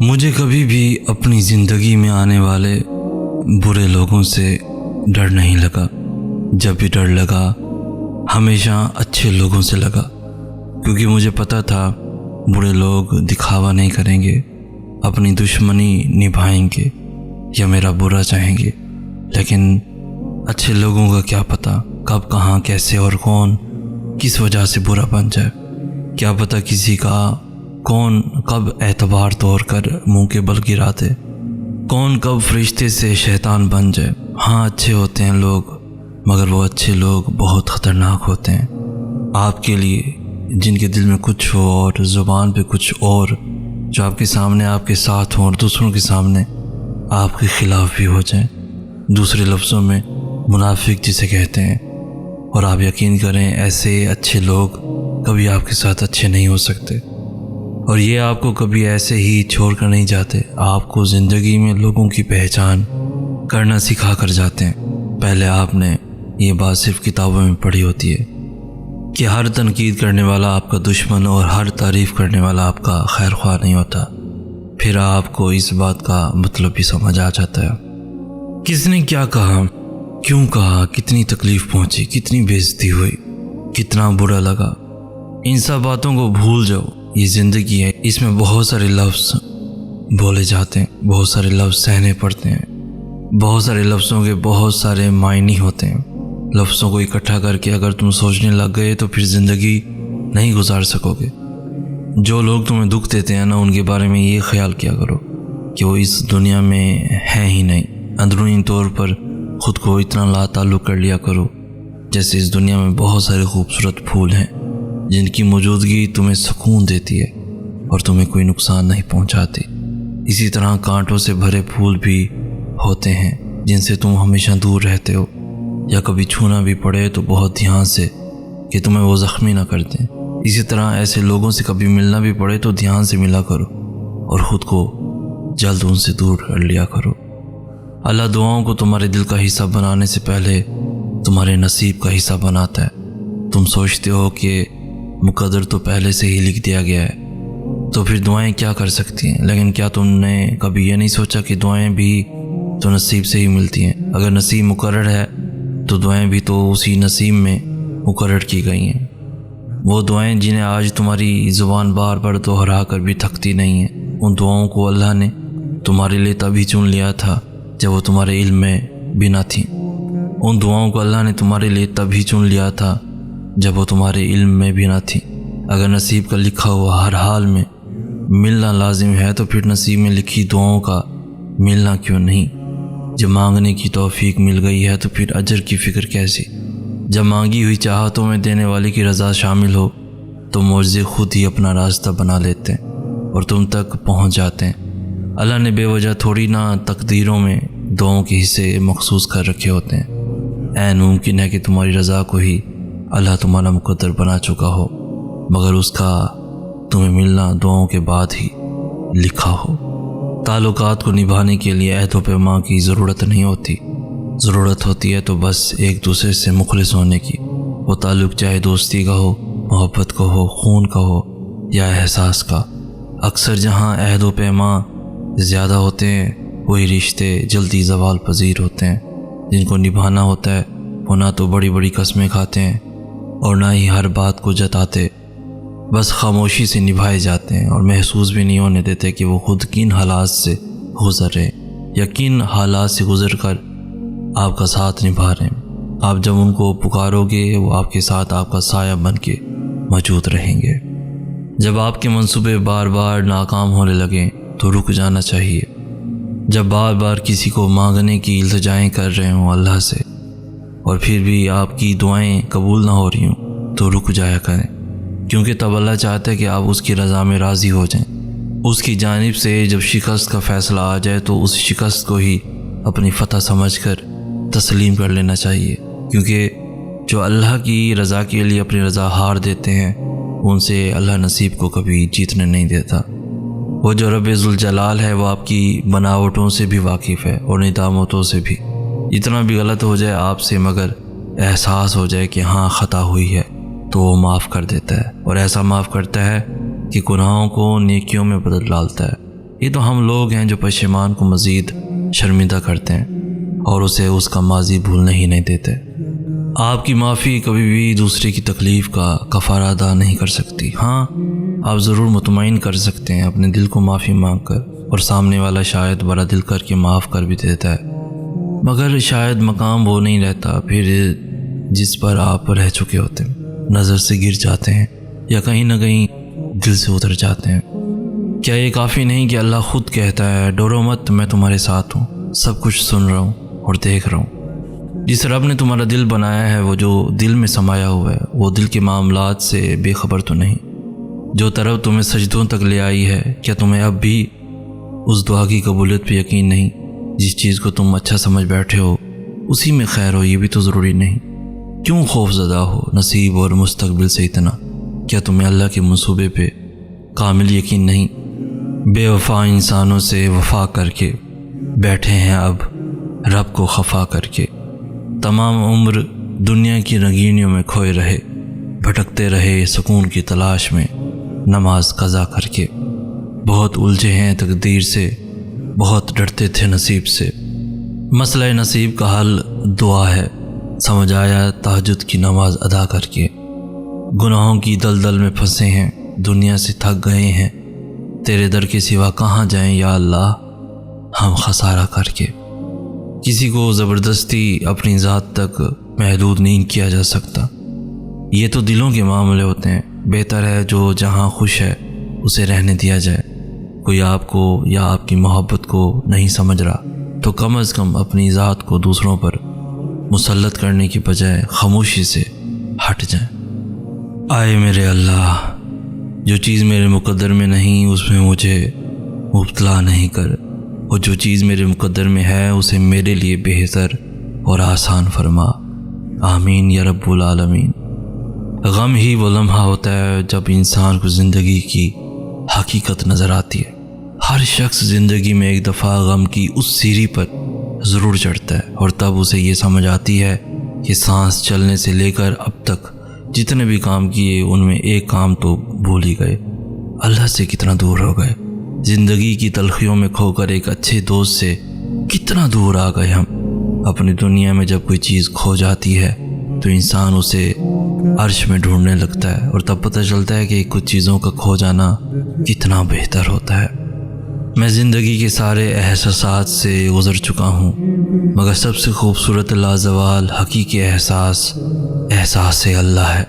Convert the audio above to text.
مجھے کبھی بھی اپنی زندگی میں آنے والے برے لوگوں سے ڈر نہیں لگا۔ جب بھی ڈر لگا ہمیشہ اچھے لوگوں سے لگا، کیونکہ مجھے پتہ تھا برے لوگ دکھاوا نہیں کریں گے، اپنی دشمنی نبھائیں گے یا میرا برا چاہیں گے، لیکن اچھے لوگوں کا کیا پتہ کب کہاں کیسے اور کون کس وجہ سے برا بن جائے۔ کیا پتہ کسی کا کون کب اعتبار توڑ کر منہ کے بل گرا دے، کون کب فرشتے سے شیطان بن جائے۔ ہاں اچھے ہوتے ہیں لوگ، مگر وہ اچھے لوگ بہت خطرناک ہوتے ہیں آپ کے لیے، جن کے دل میں کچھ ہو اور زبان پہ کچھ اور، جو آپ کے سامنے آپ کے ساتھ ہوں اور دوسروں کے سامنے آپ کے خلاف بھی ہو جائیں۔ دوسرے لفظوں میں منافق جسے کہتے ہیں۔ اور آپ یقین کریں ایسے اچھے لوگ کبھی آپ کے ساتھ اچھے نہیں ہو سکتے، اور یہ آپ کو کبھی ایسے ہی چھوڑ کر نہیں جاتے، آپ کو زندگی میں لوگوں کی پہچان کرنا سکھا کر جاتے ہیں۔ پہلے آپ نے یہ بات صرف کتابوں میں پڑھی ہوتی ہے کہ ہر تنقید کرنے والا آپ کا دشمن اور ہر تعریف کرنے والا آپ کا خیر خواہ نہیں ہوتا، پھر آپ کو اس بات کا مطلب بھی سمجھ آ جاتا ہے۔ کس نے کیا کہا، کیوں کہا، کتنی تکلیف پہنچی، کتنی بے عزتی ہوئی، کتنا برا لگا، ان سب باتوں کو بھول جاؤ۔ یہ زندگی ہے، اس میں بہت سارے لفظ بولے جاتے ہیں، بہت سارے لفظ سہنے پڑتے ہیں، بہت سارے لفظوں کے بہت سارے معنی ہوتے ہیں۔ لفظوں کو اکٹھا کر کے اگر تم سوچنے لگ گئے تو پھر زندگی نہیں گزار سکو گے۔ جو لوگ تمہیں دکھ دیتے ہیں نا، ان کے بارے میں یہ خیال کیا کرو کہ وہ اس دنیا میں ہیں ہی نہیں۔ اندرونی طور پر خود کو اتنا لا تعلق کر لیا کرو جیسے اس دنیا میں بہت سارے خوبصورت پھول ہیں جن کی موجودگی تمہیں سکون دیتی ہے اور تمہیں کوئی نقصان نہیں پہنچاتی۔ اسی طرح کانٹوں سے بھرے پھول بھی ہوتے ہیں جن سے تم ہمیشہ دور رہتے ہو، یا کبھی چھونا بھی پڑے تو بہت دھیان سے کہ تمہیں وہ زخمی نہ کر دیں۔ اسی طرح ایسے لوگوں سے کبھی ملنا بھی پڑے تو دھیان سے ملا کرو اور خود کو جلد ان سے دور کر لیا کرو۔ اللہ دعاؤں کو تمہارے دل کا حصہ بنانے سے پہلے تمہارے نصیب کا حصہ بناتا ہے۔ تم سوچتے ہو کہ مقدر تو پہلے سے ہی لکھ دیا گیا ہے تو پھر دعائیں کیا کر سکتی ہیں، لیکن کیا تم نے کبھی یہ نہیں سوچا کہ دعائیں بھی تو نصیب سے ہی ملتی ہیں؟ اگر نصیب مقرر ہے تو دعائیں بھی تو اسی نصیب میں مقرر کی گئی ہیں۔ وہ دعائیں جنہیں آج تمہاری زبان بار بار دہرا کر بھی تھکتی نہیں ہیں، ان دعاؤں کو اللہ نے تمہارے لیے تبھی چن لیا تھا جب وہ تمہارے علم میں بھی نہ تھیں۔ ان دعاؤں کو اللہ نے تمہارے لیے تبھی چن لیا تھا جب وہ تمہارے علم میں بھی نہ تھیں۔ اگر نصیب کا لکھا ہوا ہر حال میں ملنا لازم ہے تو پھر نصیب میں لکھی دعاؤں کا ملنا کیوں نہیں؟ جب مانگنے کی توفیق مل گئی ہے تو پھر اجر کی فکر کیسی؟ جب مانگی ہوئی چاہتوں میں دینے والے کی رضا شامل ہو تو معجزے خود ہی اپنا راستہ بنا لیتے ہیں اور تم تک پہنچ جاتے ہیں۔ اللہ نے بے وجہ تھوڑی نہ تقدیروں میں دعاؤں کے حصے مخصوص کر رکھے ہوتے ہیں۔ عین ممکن ہے کہ تمہاری رضا کو ہی اللہ تمہارا مقدر بنا چکا ہو، مگر اس کا تمہیں ملنا دعاؤں کے بعد ہی لکھا ہو۔ تعلقات کو نبھانے کے لیے عہد و پیمان کی ضرورت نہیں ہوتی، ضرورت ہوتی ہے تو بس ایک دوسرے سے مخلص ہونے کی۔ وہ تعلق چاہے دوستی کا ہو، محبت کا ہو، خون کا ہو یا احساس کا۔ اکثر جہاں عہد و پیمان زیادہ ہوتے ہیں وہی رشتے جلدی زوال پذیر ہوتے ہیں۔ جن کو نبھانا ہوتا ہے وہ نہ تو بڑی بڑی قسمیں کھاتے ہیں اور نہ ہی ہر بات کو جتاتے، بس خاموشی سے نبھائے جاتے ہیں اور محسوس بھی نہیں ہونے دیتے کہ وہ خود کن حالات سے گزر رہے یا کن حالات سے گزر کر آپ کا ساتھ نبھا رہے ہیں۔ آپ جب ان کو پکارو گے وہ آپ کے ساتھ آپ کا سایہ بن کے موجود رہیں گے۔ جب آپ کے منصوبے بار بار ناکام ہونے لگیں تو رک جانا چاہیے۔ جب بار بار کسی کو مانگنے کی التجائیں کر رہے ہوں اللہ سے اور پھر بھی آپ کی دعائیں قبول نہ ہو رہی ہوں تو رک جایا کریں، کیونکہ تب اللہ چاہتا ہے کہ آپ اس کی رضا میں راضی ہو جائیں۔ اس کی جانب سے جب شکست کا فیصلہ آ جائے تو اس شکست کو ہی اپنی فتح سمجھ کر تسلیم کر لینا چاہیے، کیونکہ جو اللہ کی رضا کے لیے اپنی رضا ہار دیتے ہیں ان سے اللہ نصیب کو کبھی جیتنے نہیں دیتا۔ وہ جو رب ذوالجلال ہے وہ آپ کی بناوٹوں سے بھی واقف ہے اور ندامتوں سے بھی۔ اتنا بھی غلط ہو جائے آپ سے مگر احساس ہو جائے کہ ہاں خطا ہوئی ہے تو وہ معاف کر دیتا ہے، اور ایسا معاف کرتا ہے کہ گناہوں کو نیکیوں میں بدل ڈالتا ہے۔ یہ تو ہم لوگ ہیں جو پشیمان کو مزید شرمندہ کرتے ہیں اور اسے اس کا ماضی بھولنے ہی نہیں دیتے۔ آپ کی معافی کبھی بھی دوسرے کی تکلیف کا کفارہ ادا نہیں کر سکتی۔ ہاں، آپ ضرور مطمئن کر سکتے ہیں اپنے دل کو معافی مانگ کر، اور سامنے والا شاید بڑا دل کر کے معاف کر بھی دیتا ہے، مگر شاید مقام وہ نہیں رہتا پھر جس پر آپ رہ چکے ہوتے ہیں، نظر سے گر جاتے ہیں یا کہیں نہ کہیں دل سے اتر جاتے ہیں۔ کیا یہ کافی نہیں کہ اللہ خود کہتا ہے ڈرو مت، میں تمہارے ساتھ ہوں، سب کچھ سن رہا ہوں اور دیکھ رہا ہوں۔ جس رب نے تمہارا دل بنایا ہے، وہ جو دل میں سمایا ہوا ہے، وہ دل کے معاملات سے بے خبر تو نہیں؟ جو طرف تمہیں سجدوں تک لے آئی ہے، کیا تمہیں اب بھی اس دعا کی قبولیت پہ یقین نہیں؟ جس چیز کو تم اچھا سمجھ بیٹھے ہو اسی میں خیر ہو، یہ بھی تو ضروری نہیں؟ کیوں خوف زدہ ہو نصیب اور مستقبل سے اتنا؟ کیا تمہیں اللہ کے منصوبے پہ کامل یقین نہیں؟ بے وفا انسانوں سے وفا کر کے بیٹھے ہیں اب رب کو خفا کر کے، تمام عمر دنیا کی رنگینیوں میں کھوئے رہے، بھٹکتے رہے سکون کی تلاش میں نماز قضا کر کے۔ بہت الجھے ہیں تقدیر سے، بہت ڈرتے تھے نصیب سے، مسئلہ نصیب کا حل دعا ہے، سمجھ آیا تہجد کی نماز ادا کر کے۔ گناہوں کی دلدل میں پھنسے ہیں، دنیا سے تھک گئے ہیں، تیرے در کے سوا کہاں جائیں یا اللہ ہم خسارہ کر کے۔ کسی کو زبردستی اپنی ذات تک محدود نہیں کیا جا سکتا، یہ تو دلوں کے معاملے ہوتے ہیں۔ بہتر ہے جو جہاں خوش ہے اسے رہنے دیا جائے۔ کوئی آپ کو یا آپ کی محبت کو نہیں سمجھ رہا تو کم از کم اپنی ذات کو دوسروں پر مسلط کرنے کی بجائے خاموشی سے ہٹ جائیں۔ آئے میرے اللہ، جو چیز میرے مقدر میں نہیں اس میں مجھے مبتلا نہیں کر، اور جو چیز میرے مقدر میں ہے اسے میرے لیے بہتر اور آسان فرما۔ آمین یا رب العالمین۔ غم ہی وہ لمحہ ہوتا ہے جب انسان کو زندگی کی حقیقت نظر آتی ہے۔ ہر شخص زندگی میں ایک دفعہ غم کی اس سیڑھی پر ضرور چڑھتا ہے، اور تب اسے یہ سمجھ آتی ہے کہ سانس چلنے سے لے کر اب تک جتنے بھی کام کیے ان میں ایک کام تو بھول ہی گئے، اللہ سے کتنا دور ہو گئے۔ زندگی کی تلخیوں میں کھو کر ایک اچھے دوست سے کتنا دور آ گئے ہم۔ اپنی دنیا میں جب کوئی چیز کھو جاتی ہے تو انسان اسے عرش میں ڈھونڈنے لگتا ہے، اور تب پتہ چلتا ہے کہ کچھ چیزوں کا کھو جانا کتنا بہتر ہوتا ہے۔ میں زندگی کے سارے احساسات سے گزر چکا ہوں، مگر سب سے خوبصورت لازوال حقیقی احساس اللہ ہے۔